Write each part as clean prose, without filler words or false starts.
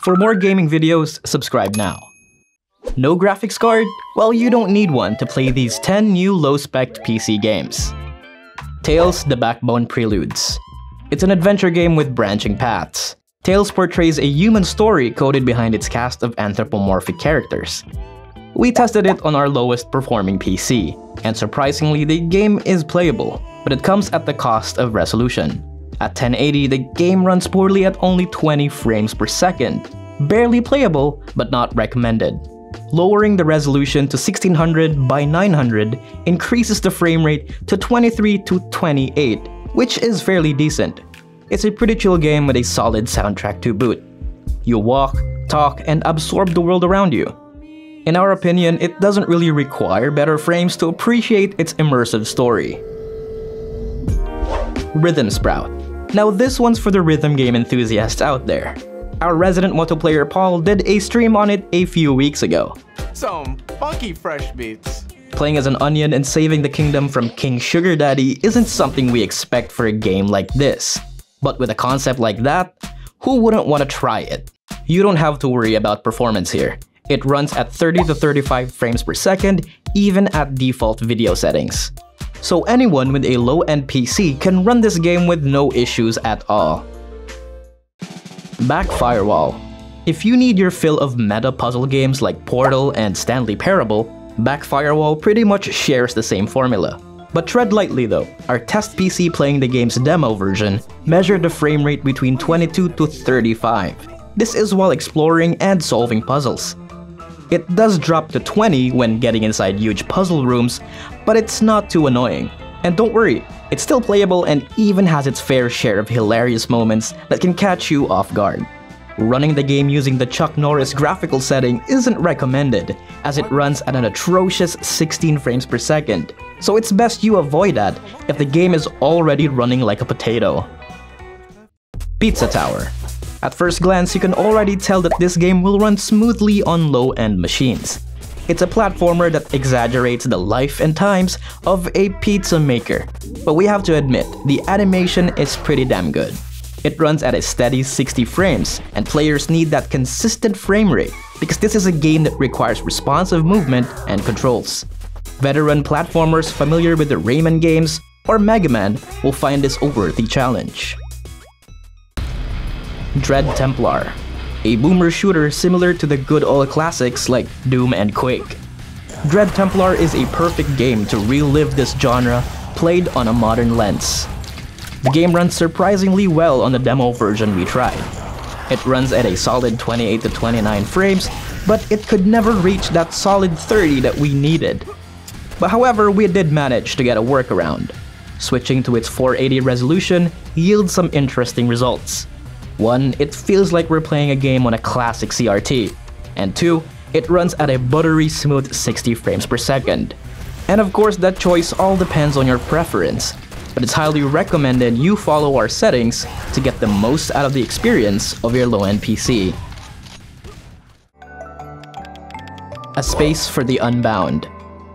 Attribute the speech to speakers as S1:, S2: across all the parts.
S1: For more gaming videos, subscribe now. No graphics card? Well, you don't need one to play these 10 new low-spec PC games. Tales: The Backbone Preludes. It's an adventure game with branching paths. Tales portrays a human story coded behind its cast of anthropomorphic characters. We tested it on our lowest performing PC, and surprisingly the game is playable, but it comes at the cost of resolution. At 1080, the game runs poorly at only 20 frames per second. Barely playable, but not recommended. Lowering the resolution to 1600 by 900 increases the frame rate to 23 to 28, which is fairly decent. It's a pretty chill game with a solid soundtrack to boot. You walk, talk, and absorb the world around you. In our opinion, it doesn't really require better frames to appreciate its immersive story. Rhythm Sprout. Now this one's for the rhythm game enthusiasts out there. Our resident multiplayer Paul did a stream on it a few weeks ago.
S2: Some funky fresh beats.
S1: Playing as an onion and saving the kingdom from King Sugar Daddy isn't something we expect for a game like this. But with a concept like that, who wouldn't want to try it? You don't have to worry about performance here. It runs at 30 to 35 frames per second, even at default video settings. So anyone with a low-end PC can run this game with no issues at all. Back Firewall. If you need your fill of meta puzzle games like Portal and Stanley Parable, Back Firewall pretty much shares the same formula. But tread lightly though, our test PC playing the game's demo version measured the frame rate between 22 to 35. This is while exploring and solving puzzles. It does drop to 20 when getting inside huge puzzle rooms, but it's not too annoying. And don't worry, it's still playable and even has its fair share of hilarious moments that can catch you off guard. Running the game using the Chuck Norris graphical setting isn't recommended, as it runs at an atrocious 16 frames per second, so it's best you avoid that if the game is already running like a potato. Pizza Tower. At first glance, you can already tell that this game will run smoothly on low-end machines. It's a platformer that exaggerates the life and times of a pizza maker, but we have to admit, the animation is pretty damn good. It runs at a steady 60 frames, and players need that consistent frame rate because this is a game that requires responsive movement and controls. Veteran platformers familiar with the Rayman games or Mega Man will find this a worthy challenge. Dread Templar. A boomer shooter similar to the good old classics like Doom and Quake. Dread Templar is a perfect game to relive this genre played on a modern lens. The game runs surprisingly well on the demo version we tried. It runs at a solid 28 to 29 frames, but it could never reach that solid 30 that we needed. But however, we did manage to get a workaround. Switching to its 480 resolution yields some interesting results. 1, it feels like we're playing a game on a classic CRT, and 2, it runs at a buttery smooth 60 frames per second. And of course, that choice all depends on your preference, but it's highly recommended you follow our settings to get the most out of the experience of your low-end PC. A Space for the Unbound.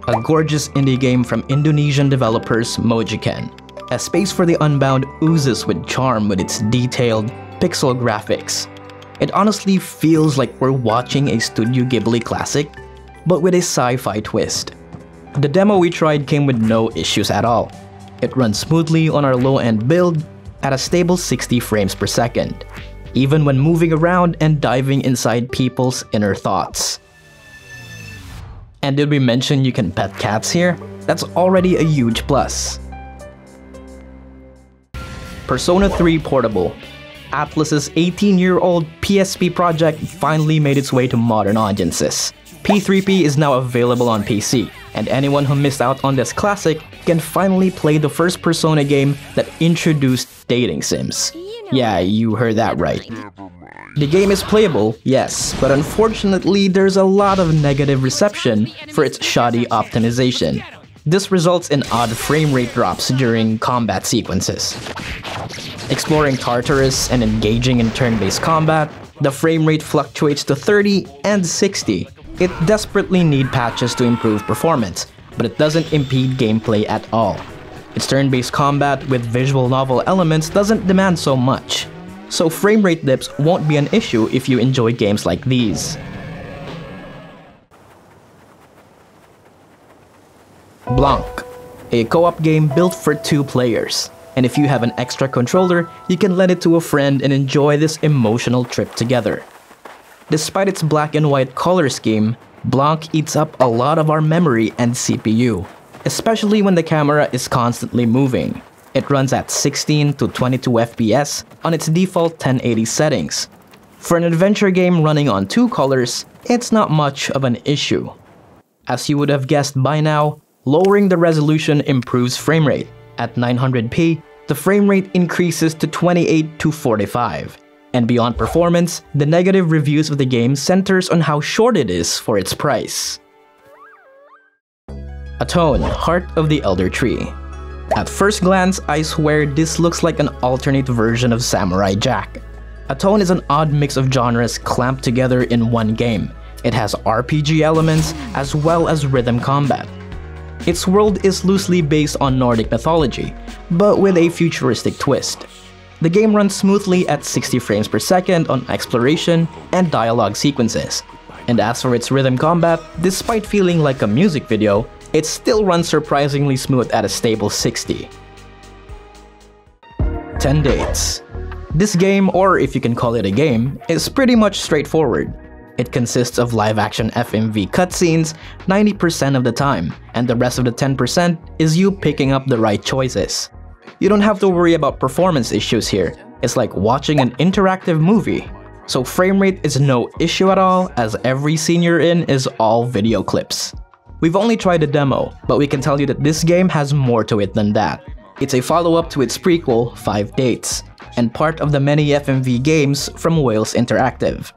S1: A gorgeous indie game from Indonesian developers Mojiken. A Space for the Unbound oozes with charm with its detailed, pixel graphics. It honestly feels like we're watching a Studio Ghibli classic, but with a sci-fi twist. The demo we tried came with no issues at all. It runs smoothly on our low-end build at a stable 60 frames per second, even when moving around and diving inside people's inner thoughts. And did we mention you can pet cats here? That's already a huge plus. Persona 3 Portable. Atlus's 18-year-old PSP project finally made its way to modern audiences. P3P is now available on PC, and anyone who missed out on this classic can finally play the first Persona game that introduced dating sims. Yeah, you heard that right. The game is playable, yes, but unfortunately there's a lot of negative reception for its shoddy optimization. This results in odd frame rate drops during combat sequences. Exploring Tartarus and engaging in turn-based combat, the frame rate fluctuates to 30 and 60. It desperately needs patches to improve performance, but it doesn't impede gameplay at all. Its turn-based combat with visual novel elements doesn't demand so much. so frame rate dips won't be an issue if you enjoy games like these. Blanc, a co-op game built for 2 players, and if you have an extra controller, you can lend it to a friend and enjoy this emotional trip together. Despite its black and white color scheme, Blanc eats up a lot of our memory and CPU, especially when the camera is constantly moving. It runs at 16 to 22 FPS on its default 1080 settings. For an adventure game running on 2 colors, it's not much of an issue. As you would have guessed by now, lowering the resolution improves frame rate. At 900p, the frame rate increases to 28 to 45. And beyond performance, the negative reviews of the game centers on how short it is for its price. Atone, Heart of the Elder Tree. At first glance, I swear this looks like an alternate version of Samurai Jack. Atone is an odd mix of genres clamped together in one game. It has RPG elements as well as rhythm combat. Its world is loosely based on Nordic mythology, but with a futuristic twist. The game runs smoothly at 60 frames per second on exploration and dialogue sequences. And as for its rhythm combat, despite feeling like a music video, it still runs surprisingly smooth at a stable 60. 10 Dates. This game, or if you can call it a game, is pretty much straightforward. It consists of live-action FMV cutscenes 90% of the time, and the rest of the 10% is you picking up the right choices. You don't have to worry about performance issues here. It's like watching an interactive movie. So frame rate is no issue at all, as every scene you're in is all video clips. We've only tried a demo, but we can tell you that this game has more to it than that. It's a follow-up to its prequel, 5 Dates, and part of the many FMV games from Wales Interactive.